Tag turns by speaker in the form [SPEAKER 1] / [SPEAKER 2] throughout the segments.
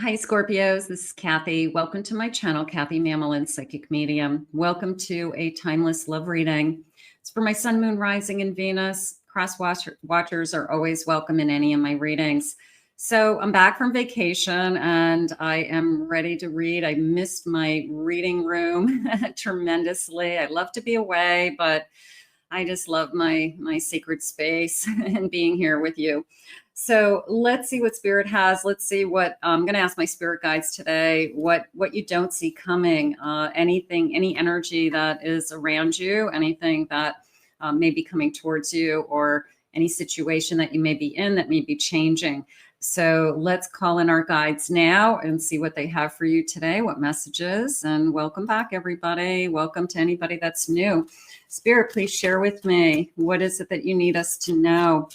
[SPEAKER 1] Hi, Scorpios. This is Kathy. Welcome to my channel, Kathy Mamolen, Psychic Medium. Welcome to a timeless love reading. It's for my sun, moon, rising, and Venus. Watchers are always welcome in any of my readings. So I'm back from vacation and I am ready to read. I missed my reading room tremendously. I love to be away, but I just love my sacred space and being here with you. So let's see what Spirit has. Let's see what I'm going to ask my spirit guides today. What you don't see coming, anything, any energy that is around you, anything that may be coming towards you, or any situation that you may be in that may be changing. So let's call in our guides now and see what they have for you today, what messages. And welcome back, everybody. Welcome to anybody that's new. Spirit, please share with me. What is it that you need us to know?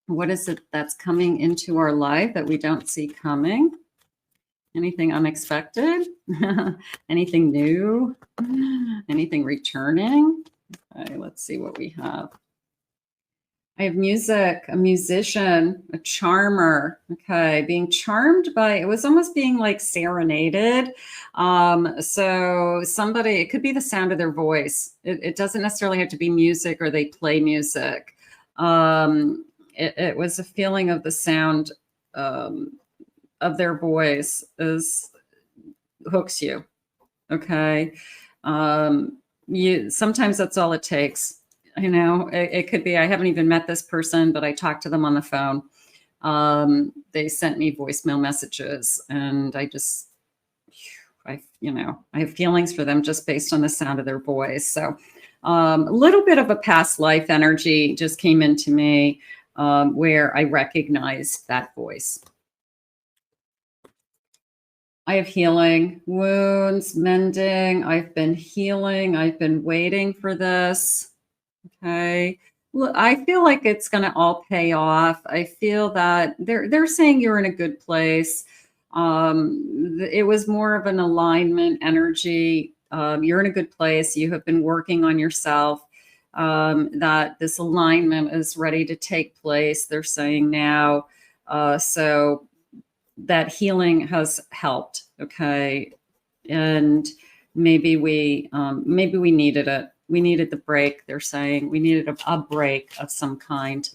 [SPEAKER 1] What is it that's coming into our life that we don't see coming? Anything unexpected? Anything new? Anything returning? Okay, let's see what we have. I have music, a musician, a charmer. Okay, being charmed by, it was almost being like serenaded. So somebody, it could be the sound of their voice. It doesn't necessarily have to be music or they play music. It was a feeling of the sound of their voice hooks you. Okay. Sometimes that's all it takes. You know, it could be, I haven't even met this person, but I talked to them on the phone. They sent me voicemail messages and I have feelings for them just based on the sound of their voice. So a little bit of a past life energy just came into me where I recognized that voice. I have healing, wounds, mending. I've been healing. I've been waiting for this. Okay. Look, I feel like it's going to all pay off. I feel that they're saying you're in a good place. It was more of an alignment energy. You're in a good place. You have been working on yourself. That this alignment is ready to take place. They're saying now. So that healing has helped. Okay. And maybe we needed it. We needed the break. They're saying we needed a break of some kind.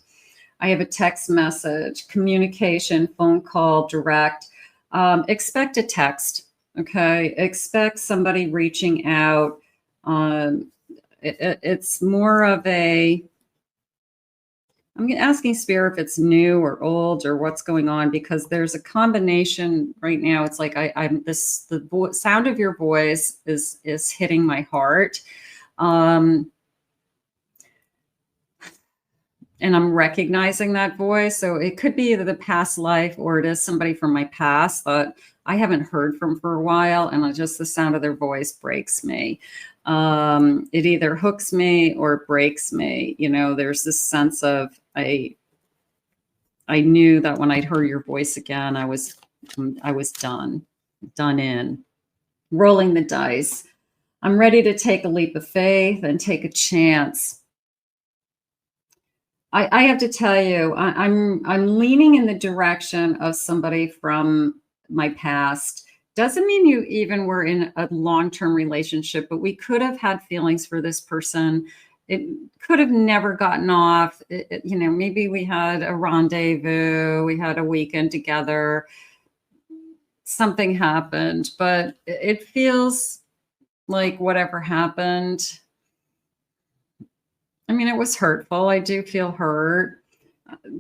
[SPEAKER 1] I have a text message, communication, phone call, direct. Expect a text. Okay. Expect somebody reaching out. It's more of a, I'm asking Spirit if it's new or old or what's going on, because there's a combination right now. It's like the sound of your voice is hitting my heart. And I'm recognizing that voice. So it could be either the past life or it is somebody from my past that I haven't heard from for a while. And just the sound of their voice breaks me. It either hooks me or breaks me. You know, there's this sense of, I knew that when I'd heard your voice again, I was done in, rolling the dice. I'm ready to take a leap of faith and take a chance. I have to tell you, I'm leaning in the direction of somebody from my past. Doesn't mean you even were in a long-term relationship, but we could have had feelings for this person. It could have never gotten off. Maybe we had a rendezvous, we had a weekend together, something happened, but it feels like whatever happened, I mean, it was hurtful. I do feel hurt.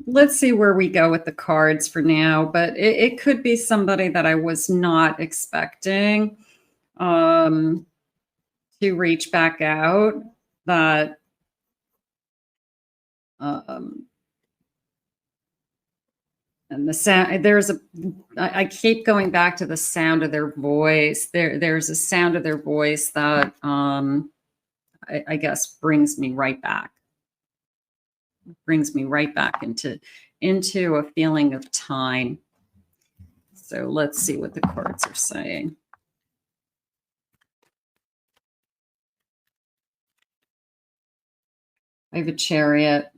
[SPEAKER 1] Let's see where we go with the cards for now, but it could be somebody that I was not expecting to reach back out, that and the sound, I keep going back to the sound of their voice. There's a sound of their voice that I guess brings me right back into a feeling of time. So let's see what the cards are saying. I have a Chariot.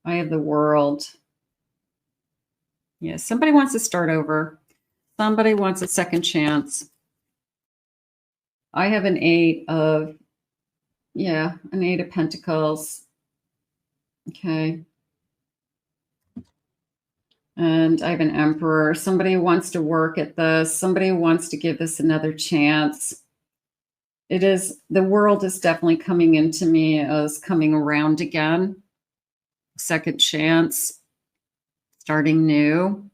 [SPEAKER 1] I have the World. Yeah, somebody wants to start over. Somebody wants a second chance. I have an eight of pentacles. Okay. And I have an emperor. Somebody wants to work at this. Somebody wants to give this another chance. The world is definitely coming into me as coming around again. Second chance, starting new.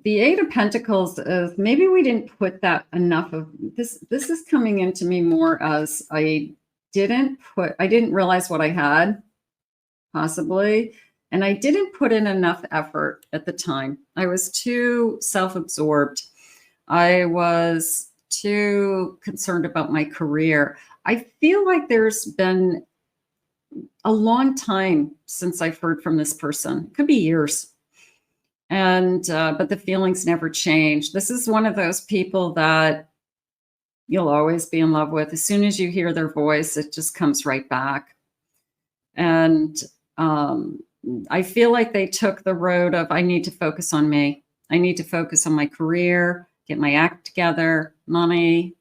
[SPEAKER 1] The Eight of Pentacles is, maybe we didn't put that enough of this. This is coming into me more as I didn't realize what I had, possibly. And I didn't put in enough effort at the time. I was too self-absorbed. I was too concerned about my career. I feel like there's been a long time since I've heard from this person. It could be years. And but the feelings never change. This is one of those people that you'll always be in love with. As soon as you hear their voice, it just comes right back. And I feel like they took the road of, I need to focus on me. I need to focus on my career, get my act together, money,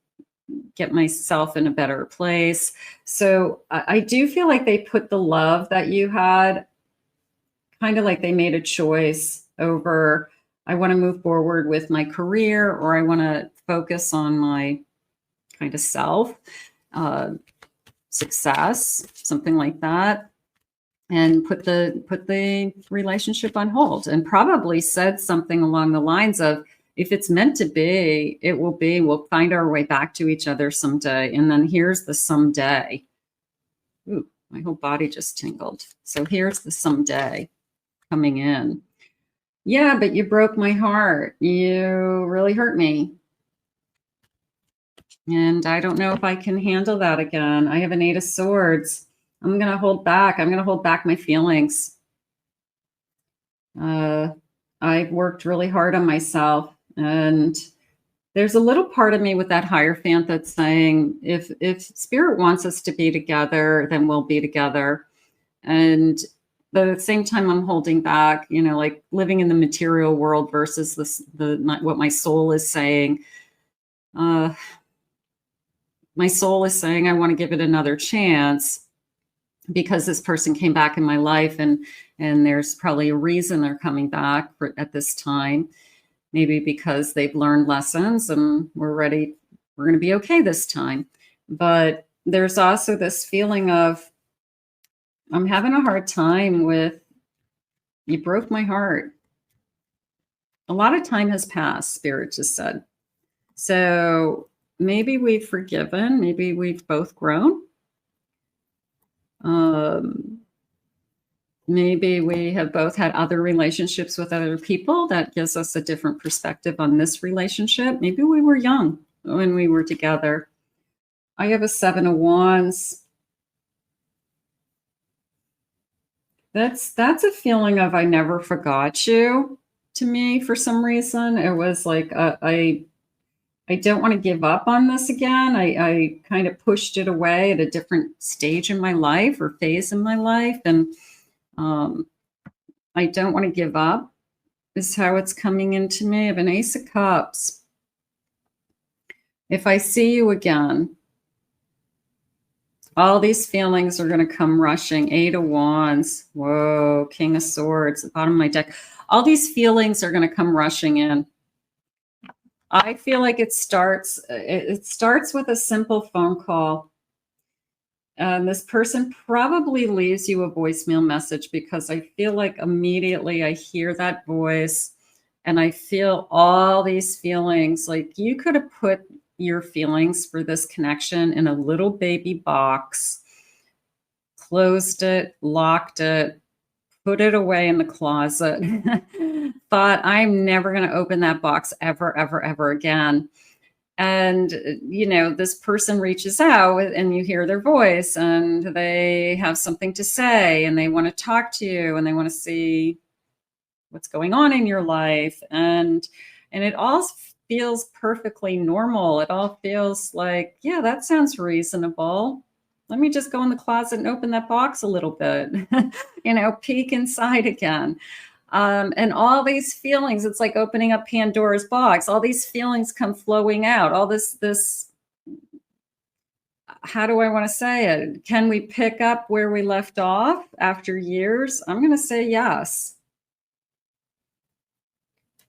[SPEAKER 1] get myself in a better place. So I do feel like they put the love that you had, kind of like they made a choice over, I want to move forward with my career, or I want to focus on my kind of self, success, something like that, and put the relationship on hold, and probably said something along the lines of, if it's meant to be, it will be. We'll find our way back to each other someday. And then here's the someday. Ooh, my whole body just tingled. So here's the someday coming in. Yeah, but you broke my heart. You really hurt me. And I don't know if I can handle that again. I have an Eight of Swords. I'm going to hold back. I'm going to hold back my feelings. I've worked really hard on myself. And there's a little part of me with that Hierophant that's saying, if Spirit wants us to be together, then we'll be together. But at the same time, I'm holding back, like living in the material world versus what my soul is saying. My soul is saying I want to give it another chance because this person came back in my life, and there's probably a reason they're coming back at this time. Maybe because they've learned lessons and we're ready. We're going to be okay this time. But there's also this feeling of, I'm having a hard time with, you broke my heart. A lot of time has passed, Spirit just said. So maybe we've forgiven. Maybe we've both grown. Maybe we have both had other relationships with other people that gives us a different perspective on this relationship. Maybe we were young when we were together. I have a Seven of Wands. That's a feeling of, I never forgot you. To me, for some reason, it was like, I don't want to give up on this again. I kind of pushed it away at a different stage in my life or phase in my life. And I don't want to give up is how it's coming into me. I have an Ace of Cups. If I see you again, all these feelings are going to come rushing. Eight of Wands. Whoa, King of Swords, the bottom of my deck. All these feelings are going to come rushing in. I feel like it starts with a simple phone call. This person probably leaves you a voicemail message, because I feel like immediately I hear that voice and I feel all these feelings. Like, you could have put your feelings for this connection in a little baby box, closed it, locked it, put it away in the closet, thought, I'm never going to open that box ever, ever, ever again. And, this person reaches out and you hear their voice and they have something to say and they want to talk to you and they want to see what's going on in your life. And it all feels perfectly normal. It all feels like, yeah, that sounds reasonable. Let me just go in the closet and open that box a little bit, peek inside again. And all these feelings, it's like opening up Pandora's box. All these feelings come flowing out. All this, how do I want to say it? Can we pick up where we left off after years? I'm going to say yes.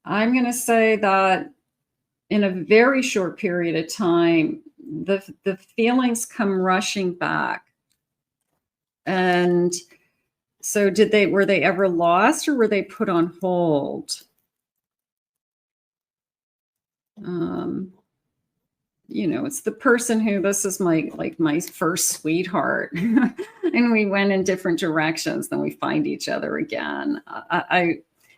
[SPEAKER 1] I'm going to say that in a very short period of time, the feelings come rushing back. And so were they ever lost, or were they put on hold? It's the person who, this is my first sweetheart, and we went in different directions, then we find each other again.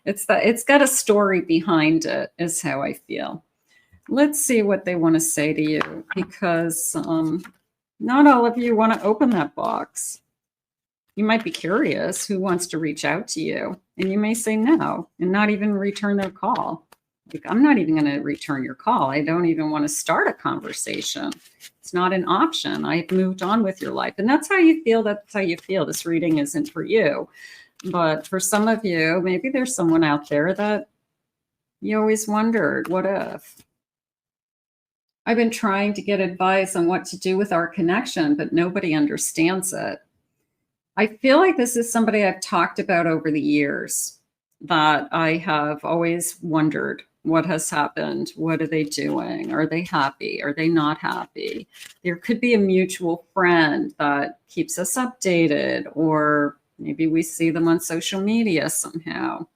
[SPEAKER 1] It's got a story behind it, is how I feel. Let's see what they want to say to you, because not all of you want to open that box. You might be curious who wants to reach out to you, and you may say no and not even return their call. Like, I'm not even going to return your call. I don't even want to start a conversation. It's not an option. I've moved on with your life. And that's how you feel. That's how you feel. This reading isn't for you. But for some of you, maybe there's someone out there that you always wondered, what if? I've been trying to get advice on what to do with our connection, but nobody understands it. I feel like this is somebody I've talked about over the years, that I have always wondered what has happened. What are they doing? Are they happy? Are they not happy? There could be a mutual friend that keeps us updated, or maybe we see them on social media somehow.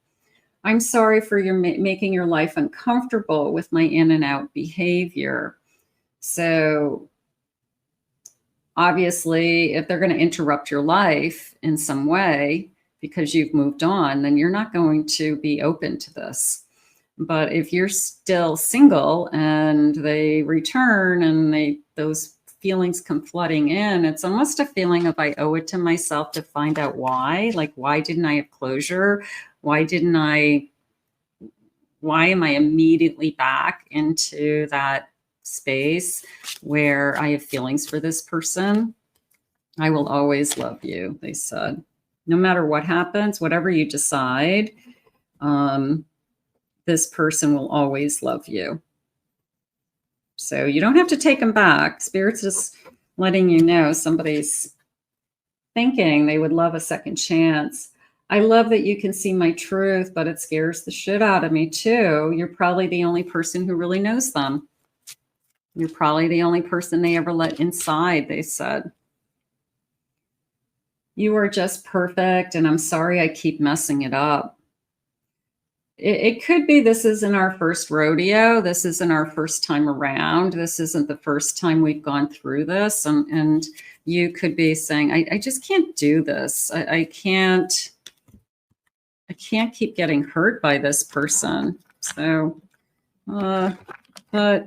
[SPEAKER 1] I'm sorry for making your life uncomfortable with my in and out behavior. So obviously, if they're going to interrupt your life in some way because you've moved on, then you're not going to be open to this. But if you're still single and they return and those feelings come flooding in, it's almost a feeling of, I owe it to myself to find out why. Like, why didn't I have closure? Why am I immediately back into that space where I have feelings for this person? I will always love you, they said. No matter what happens, whatever you decide, this person will always love you. So you don't have to take them back. Spirit's just letting you know somebody's thinking they would love a second chance. I love that you can see my truth, but it scares the shit out of me too. You're probably the only person who really knows them. You're probably the only person they ever let inside, they said. You are just perfect, and I'm sorry I keep messing it up. It could be this isn't our first rodeo. This isn't our first time around. This isn't the first time we've gone through this. And you could be saying, I just can't do this. I can't keep getting hurt by this person. So, but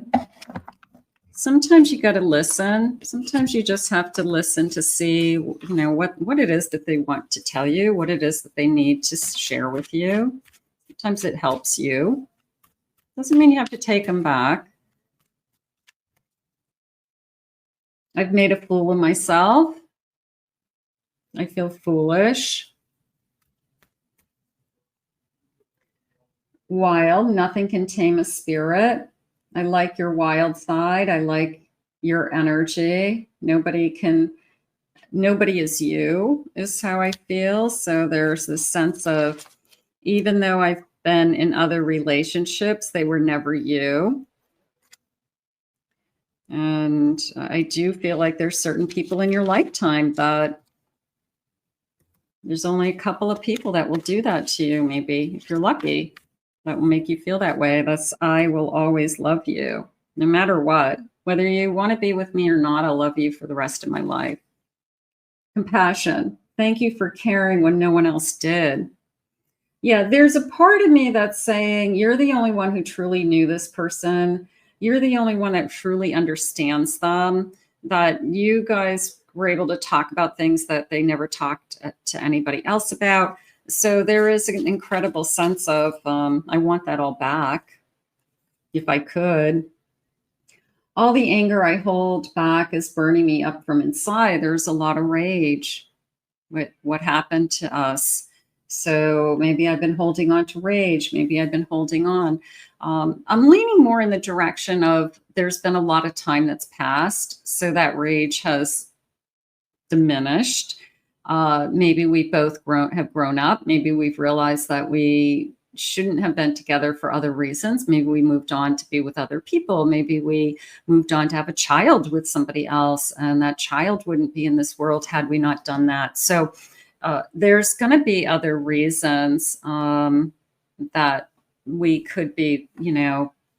[SPEAKER 1] sometimes you got to listen. Sometimes you just have to listen to see, what it is that they want to tell you, what it is that they need to share with you. Sometimes it helps you. Doesn't mean you have to take them back. I've made a fool of myself. I feel foolish. Wild, nothing can tame a spirit. I like your wild side. I like your energy. Nobody is you, is how I feel. So there's this sense of, even though I've been in other relationships, they were never you. And I do feel like there's certain people in your lifetime that there's only a couple of people that will do that to you, maybe, if you're lucky, that will make you feel that way. That's, I will always love you, no matter what. Whether you want to be with me or not, I'll love you for the rest of my life. Compassion. Thank you for caring when no one else did. Yeah, there's a part of me that's saying you're the only one who truly knew this person. You're the only one that truly understands them, that you guys were able to talk about things that they never talked to anybody else about. So there is an incredible sense of, I want that all back if I could. all the anger I hold back is burning me up from inside. There's a lot of rage with what happened to us. So maybe I've been holding on to rage. Maybe I've been holding on. I'm leaning more in the direction of there's been a lot of time that's passed. So that rage has diminished. Maybe we both have grown up. Maybe we've realized that we shouldn't have been together for other reasons. Maybe we moved on to be with other people. Maybe we moved on to have a child with somebody else, and that child wouldn't be in this world had we not done that. So there's going to be other reasons that we could be,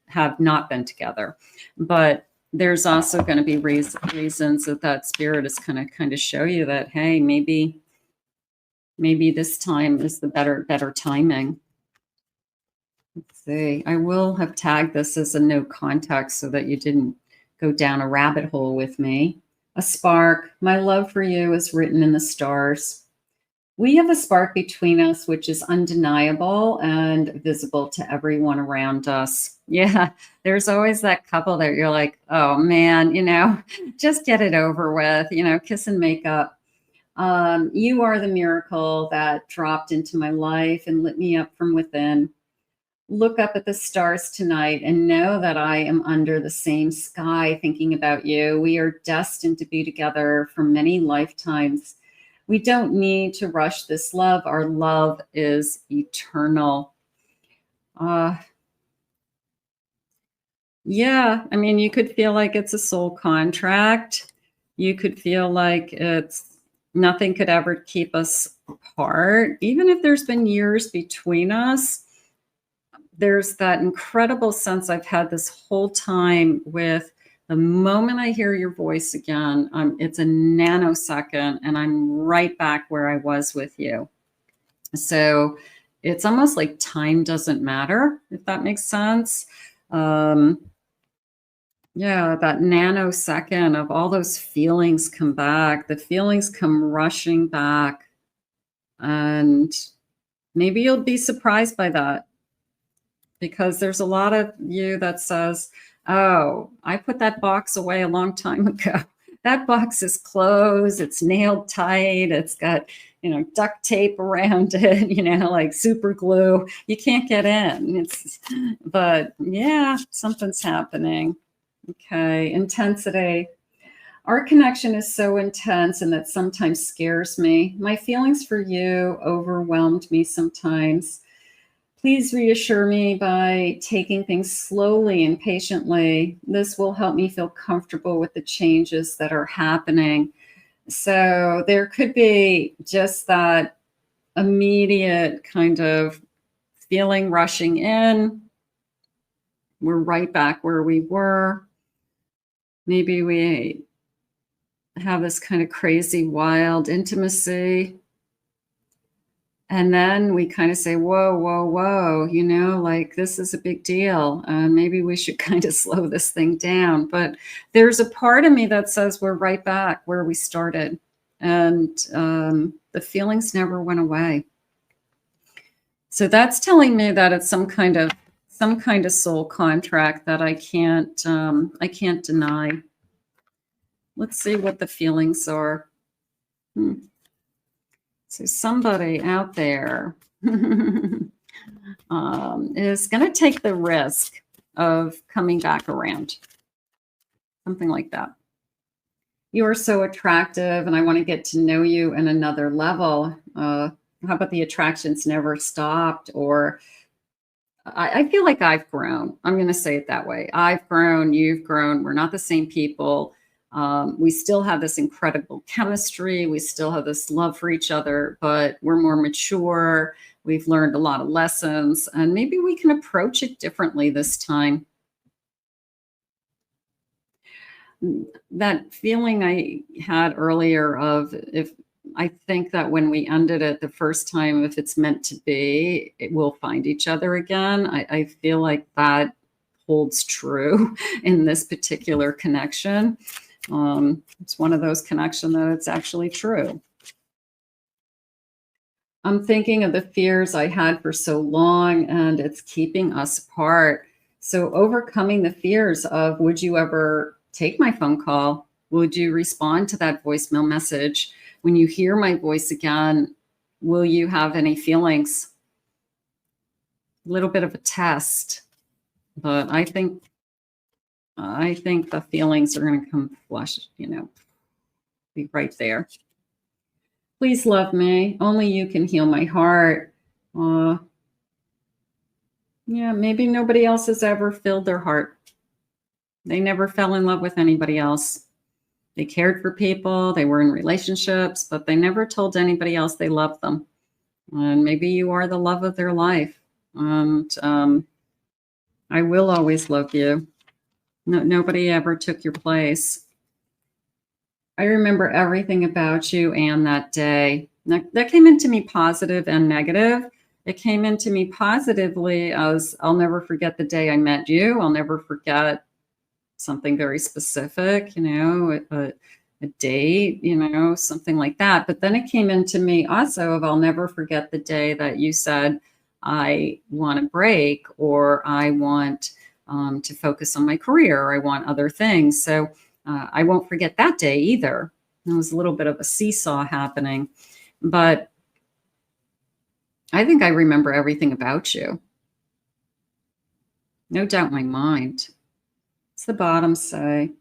[SPEAKER 1] have not been together. But there's also going to be reasons that spirit is going to kind of show you that, hey, maybe this time is the better timing. Let's see. I will have tagged this as a no context so that you didn't go down a rabbit hole with me. A spark. My love for you is written in the stars. We have a spark between us, which is undeniable and visible to everyone around us. Yeah, there's always that couple that you're like, oh man, just get it over with, kiss and make up. You are the miracle that dropped into my life and lit me up from within. Look up at the stars tonight and know that I am under the same sky thinking about you. We are destined to be together for many lifetimes. We don't need to rush this love. Our love is eternal. Yeah, I mean, you could feel like it's a soul contract. You could feel like nothing could ever keep us apart. Even if there's been years between us, there's that incredible sense I've had this whole time with the moment I hear your voice again, it's a nanosecond and I'm right back where I was with you. So it's almost like time doesn't matter, if that makes sense. Yeah, that nanosecond of all those feelings come back. The feelings come rushing back. And maybe you'll be surprised by that, because there's a lot of you that says, oh, I put that box away a long time ago. That box is closed. It's nailed tight. It's got, duct tape around it, like super glue. You can't get in. But yeah, something's happening. Okay, intensity. Our connection is so intense and that sometimes scares me. My feelings for you overwhelmed me sometimes. Please reassure me by taking things slowly and patiently. This will help me feel comfortable with the changes that are happening. So there could be just that immediate kind of feeling rushing in. We're right back where we were. Maybe we have this kind of crazy, wild intimacy. And then we kind of say, whoa, whoa, whoa, like this is a big deal. Maybe we should kind of slow this thing down. But there's a part of me that says we're right back where we started. And the feelings never went away. So that's telling me that it's some kind of soul contract that I can't deny. Let's see what the feelings are. So somebody out there is going to take the risk of coming back around. Something like that. You are so attractive and I want to get to know you in another level. How about the attractions never stopped? Or I feel like I've grown. I'm going to say it that way. I've grown, you've grown. We're not the same people. We still have this incredible chemistry. We still have this love for each other, but we're more mature. We've learned a lot of lessons, and maybe we can approach it differently this time. That feeling I had earlier of if I think that when we ended it the first time, if it's meant to be, we'll find each other again. I feel like that holds true in this particular connection. It's one of those connections that it's actually true. I'm thinking of the fears I had for so long, and it's keeping us apart. So overcoming the fears of, would you ever take my phone call? Would you respond to that voicemail message? When you hear my voice again, will you have any feelings? A little bit of a test, but I think the feelings are going to come flush, be right there. Please love me. Only you can heal my heart. Yeah, maybe nobody else has ever filled their heart. They never fell in love with anybody else. They cared for people. They were in relationships, but they never told anybody else they loved them. And maybe you are the love of their life. And I will always love you. No, nobody ever took your place. I remember everything about you and that day. That came into me positive and negative. It came into me positively as, I'll never forget the day I met you. I'll never forget something very specific, a date, something like that. But then it came into me also of, I'll never forget the day that you said, I want a break, or I want to focus on my career, or I want other things. So I won't forget that day either. There was a little bit of a seesaw happening, but I think I remember everything about you. No doubt in my mind. What's the bottom say?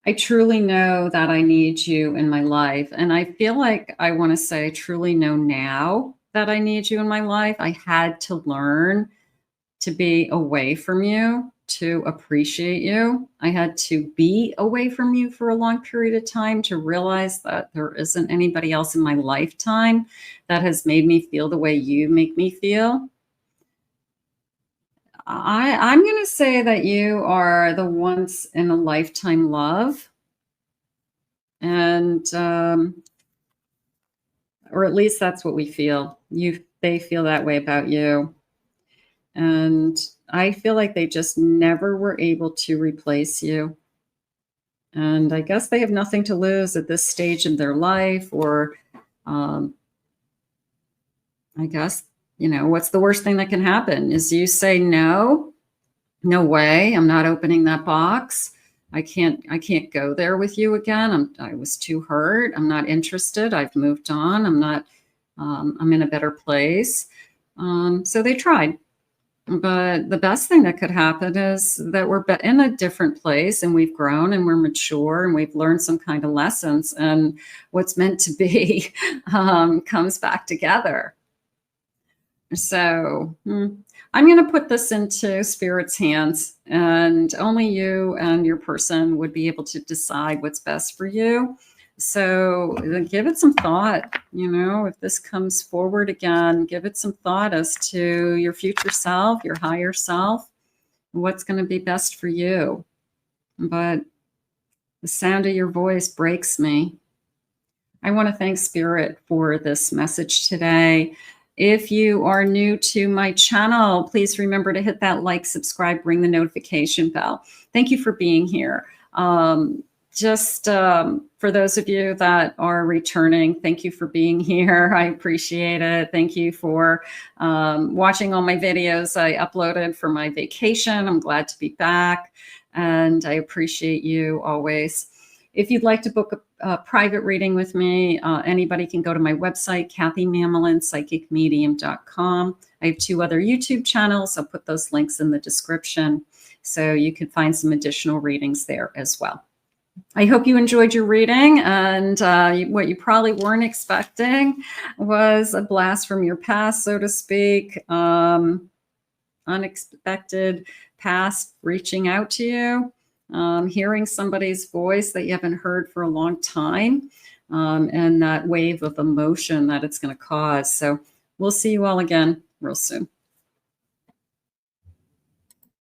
[SPEAKER 1] I truly know that I need you in my life. And I feel like I want to say, I truly know now that I need you in my life. I had to learn to be away from you, to appreciate you. I had to be away from you for a long period of time to realize that there isn't anybody else in my lifetime that has made me feel the way you make me feel. I'm going to say that you are the once in a lifetime love. And, or at least that's what we feel. They feel that way about you. And I feel like they just never were able to replace you. And I guess they have nothing to lose at this stage in their life, or I guess, what's the worst thing that can happen is you say, no way, I'm not opening that box. I can't go there with you again. I was too hurt. I'm not interested. I've moved on. I'm in a better place. So they tried. But the best thing that could happen is that we're in a different place, and we've grown, and we're mature, and we've learned some kind of lessons, and what's meant to be comes back together. So I'm going to put this into Spirit's hands, and only you and your person would be able to decide what's best for you. So give it some thought, if this comes forward again, give it some thought as to your future self, your higher self, what's going to be best for you. But the sound of your voice breaks me. I want to thank Spirit for this message today. If you are new to my channel, please remember to hit that like, subscribe, ring the notification bell. Thank you for being here. For those of you that are returning, thank you for being here. I appreciate it. Thank you for watching all my videos I uploaded for my vacation. I'm glad to be back, and I appreciate you always. If you'd like to book a private reading with me, anybody can go to my website, kathymamolenspsychicmedium.com. I have 2 other YouTube channels. I'll put those links in the description, so you can find some additional readings there as well. I hope you enjoyed your reading, and what you probably weren't expecting was a blast from your past, so to speak. Unexpected past reaching out to you, hearing somebody's voice that you haven't heard for a long time, and that wave of emotion that it's going to cause. So we'll see you all again real soon.